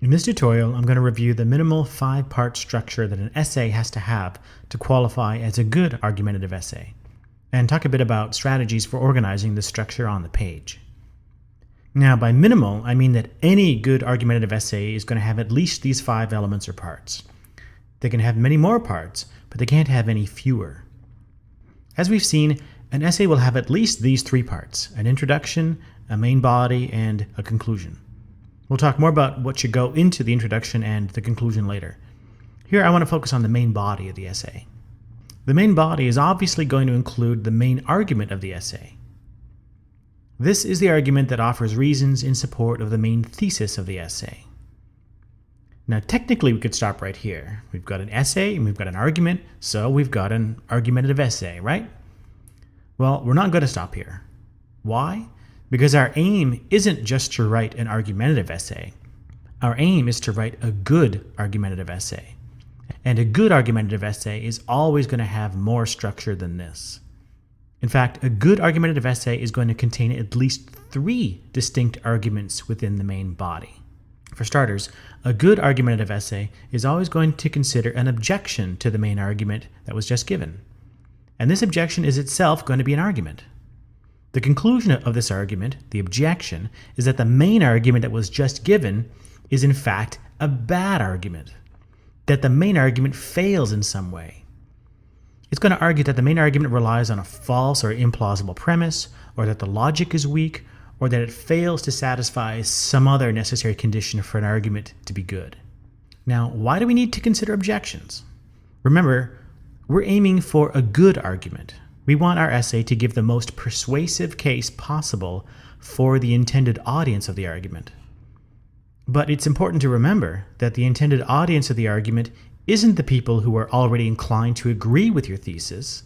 In this tutorial, I'm going to review the minimal 5-part structure that an essay has to have to qualify as a good argumentative essay, and talk a bit about strategies for organizing the structure on the page. Now, by minimal, I mean that any good argumentative essay is going to have at least these 5 elements or parts. They can have many more parts, but they can't have any fewer. As we've seen, an essay will have at least these 3 parts: an introduction, a main body, and a conclusion. We'll talk more about what should go into the introduction and the conclusion later. Here I want to focus on the main body of the essay. The main body is obviously going to include the main argument of the essay. This is the argument that offers reasons in support of the main thesis of the essay. Now technically we could stop right here. We've got an essay and we've got an argument, so we've got an argumentative essay, right? Well, we're not going to stop here. Why? Because our aim isn't just to write an argumentative essay. Our aim is to write a good argumentative essay. And a good argumentative essay is always going to have more structure than this. In fact, a good argumentative essay is going to contain at least 3 distinct arguments within the main body. For starters, a good argumentative essay is always going to consider an objection to the main argument that was just given. And this objection is itself going to be an argument. The conclusion of this argument, the objection, is that the main argument that was just given is in fact a bad argument, that the main argument fails in some way. It's going to argue that the main argument relies on a false or implausible premise, or that the logic is weak, or that it fails to satisfy some other necessary condition for an argument to be good. Now, why do we need to consider objections? Remember, we're aiming for a good argument. We want our essay to give the most persuasive case possible for the intended audience of the argument. But it's important to remember that the intended audience of the argument isn't the people who are already inclined to agree with your thesis.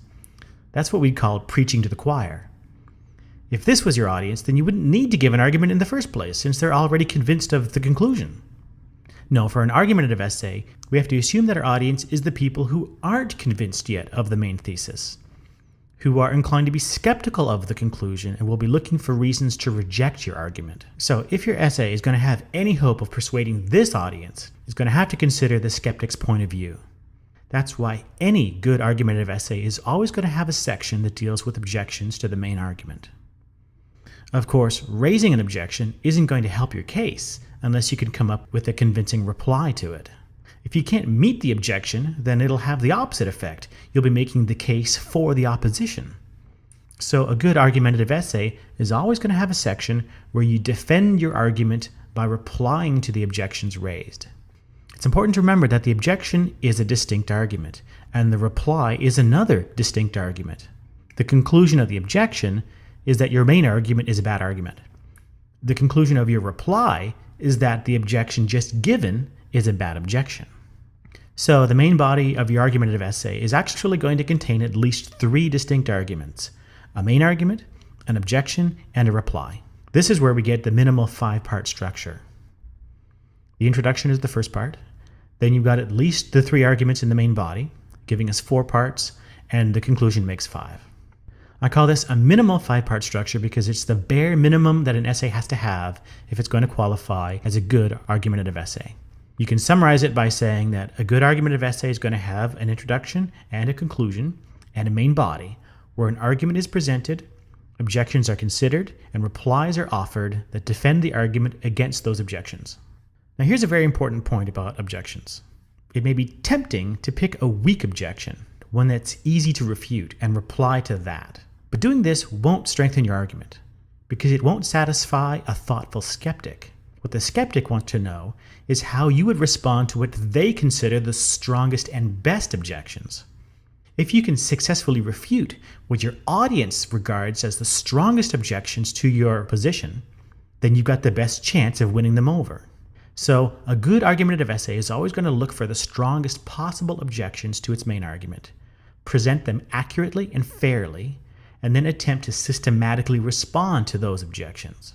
That's what we'd call preaching to the choir. If this was your audience, then you wouldn't need to give an argument in the first place, since they're already convinced of the conclusion. No, for an argumentative essay, we have to assume that our audience is the people who aren't convinced yet of the main thesis, who are inclined to be skeptical of the conclusion and will be looking for reasons to reject your argument. So if your essay is going to have any hope of persuading this audience, it's going to have to consider the skeptic's point of view. That's why any good argumentative essay is always going to have a section that deals with objections to the main argument. Of course, raising an objection isn't going to help your case unless you can come up with a convincing reply to it. If you can't meet the objection, then it'll have the opposite effect. You'll be making the case for the opposition. So a good argumentative essay is always going to have a section where you defend your argument by replying to the objections raised. It's important to remember that the objection is a distinct argument, and the reply is another distinct argument. The conclusion of the objection is that your main argument is a bad argument. The conclusion of your reply is that the objection just given is a bad objection. So the main body of your argumentative essay is actually going to contain at least 3 distinct arguments: a main argument, an objection, and a reply. This is where we get the minimal 5-part structure. The introduction is the first part. Then you've got at least the 3 arguments in the main body, giving us 4 parts, and the conclusion makes 5. I call this a minimal 5-part structure because it's the bare minimum that an essay has to have if it's going to qualify as a good argumentative essay. You can summarize it by saying that a good argumentative essay is going to have an introduction and a conclusion and a main body where an argument is presented, objections are considered, and replies are offered that defend the argument against those objections. Now here's a very important point about objections. It may be tempting to pick a weak objection, one that's easy to refute, and reply to that. But doing this won't strengthen your argument because it won't satisfy a thoughtful skeptic. What the skeptic wants to know is how you would respond to what they consider the strongest and best objections. If you can successfully refute what your audience regards as the strongest objections to your position, then you've got the best chance of winning them over. So a good argumentative essay is always going to look for the strongest possible objections to its main argument, present them accurately and fairly, and then attempt to systematically respond to those objections.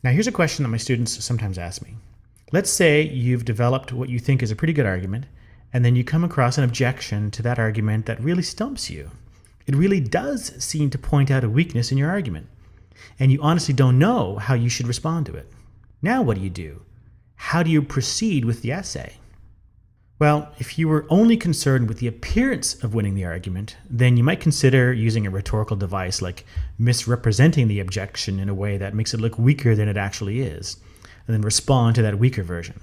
Now here's a question that my students sometimes ask me. Let's say you've developed what you think is a pretty good argument, and then you come across an objection to that argument that really stumps you. It really does seem to point out a weakness in your argument, and you honestly don't know how you should respond to it. Now what do? how do you proceed with the essay? Well, if you were only concerned with the appearance of winning the argument, then you might consider using a rhetorical device like misrepresenting the objection in a way that makes it look weaker than it actually is, and then respond to that weaker version.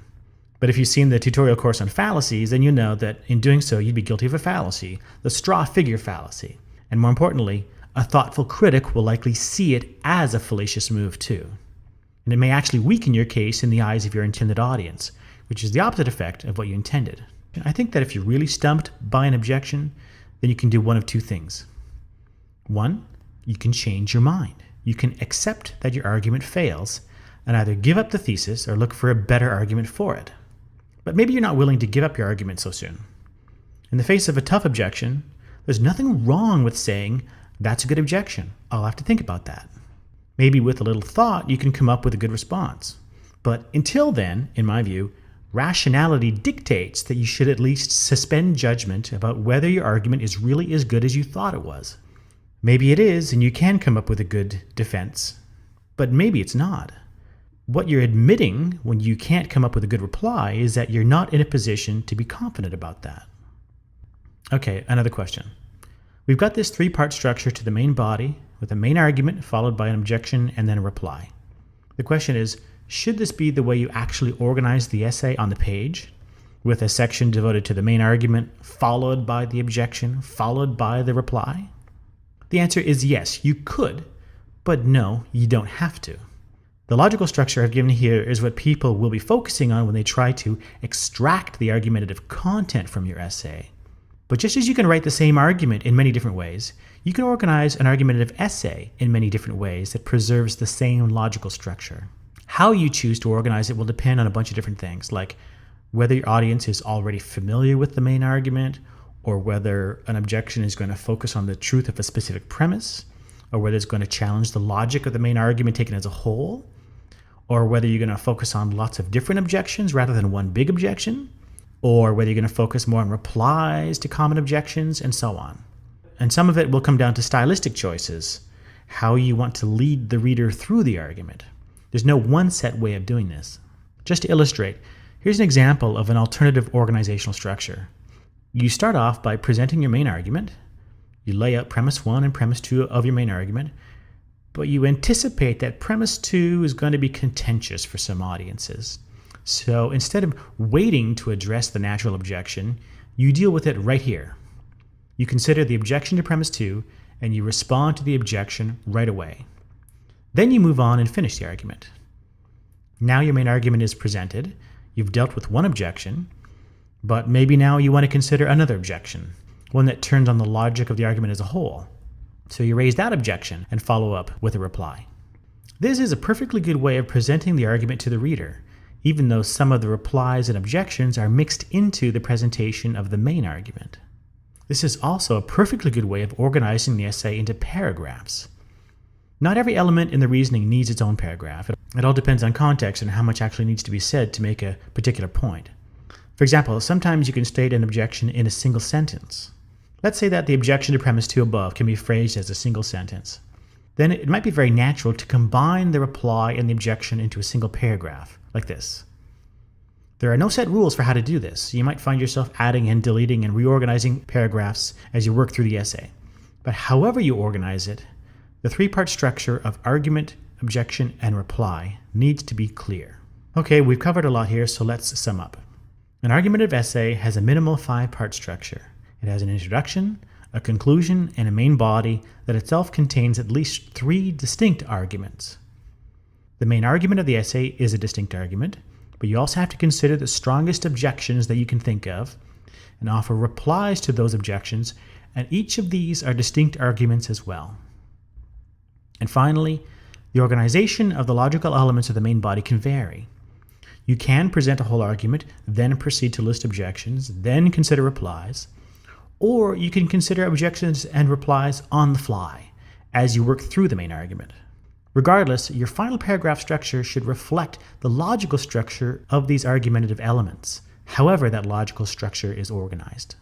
But if you've seen the tutorial course on fallacies, then you know that in doing so you'd be guilty of a fallacy, the straw figure fallacy. And more importantly, a thoughtful critic will likely see it as a fallacious move too. And it may actually weaken your case in the eyes of your intended audience, which is the opposite effect of what you intended. I think that if you're really stumped by an objection, then you can do one of two things. One, you can change your mind. You can accept that your argument fails and either give up the thesis or look for a better argument for it. But maybe you're not willing to give up your argument so soon. In the face of a tough objection, there's nothing wrong with saying, "That's a good objection. I'll have to think about that." Maybe with a little thought, you can come up with a good response. But until then, in my view, rationality dictates that you should at least suspend judgment about whether your argument is really as good as you thought it was. Maybe it is, and you can come up with a good defense, but maybe it's not. What you're admitting when you can't come up with a good reply is that you're not in a position to be confident about that. Okay, another question. We've got this three-part structure to the main body with a main argument followed by an objection and then a reply. The question is, should this be the way you actually organize the essay on the page, with a section devoted to the main argument, followed by the objection, followed by the reply? The answer is yes, you could, but no, you don't have to. The logical structure I've given here is what people will be focusing on when they try to extract the argumentative content from your essay. But just as you can write the same argument in many different ways, you can organize an argumentative essay in many different ways that preserves the same logical structure. How you choose to organize it will depend on a bunch of different things, like whether your audience is already familiar with the main argument, or whether an objection is going to focus on the truth of a specific premise, or whether it's going to challenge the logic of the main argument taken as a whole, or whether you're going to focus on lots of different objections rather than one big objection, or whether you're going to focus more on replies to common objections, and so on. And some of it will come down to stylistic choices, how you want to lead the reader through the argument. There's no one set way of doing this. Just to illustrate, here's an example of an alternative organizational structure. You start off by presenting your main argument. You lay out premise 1 and premise 2 of your main argument, but you anticipate that premise 2 is going to be contentious for some audiences. So instead of waiting to address the natural objection, you deal with it right here. You consider the objection to premise 2, and you respond to the objection right away. Then you move on and finish the argument. Now your main argument is presented. You've dealt with one objection, but maybe now you want to consider another objection, one that turns on the logic of the argument as a whole. So you raise that objection and follow up with a reply. This is a perfectly good way of presenting the argument to the reader, even though some of the replies and objections are mixed into the presentation of the main argument. This is also a perfectly good way of organizing the essay into paragraphs. Not every element in the reasoning needs its own paragraph. It all depends on context and how much actually needs to be said to make a particular point. For example, sometimes you can state an objection in a single sentence. Let's say that the objection to premise 2 above can be phrased as a single sentence. Then it might be very natural to combine the reply and the objection into a single paragraph, like this. There are no set rules for how to do this. You might find yourself adding and deleting and reorganizing paragraphs as you work through the essay. But however you organize it, the three-part structure of argument, objection, and reply needs to be clear. Okay, we've covered a lot here, so let's sum up. An argumentative essay has a minimal 5-part structure. It has an introduction, a conclusion, and a main body that itself contains at least 3 distinct arguments. The main argument of the essay is a distinct argument, but you also have to consider the strongest objections that you can think of and offer replies to those objections, and each of these are distinct arguments as well. And finally, the organization of the logical elements of the main body can vary. You can present a whole argument, then proceed to list objections, then consider replies, or you can consider objections and replies on the fly as you work through the main argument. Regardless, your final paragraph structure should reflect the logical structure of these argumentative elements, however that logical structure is organized.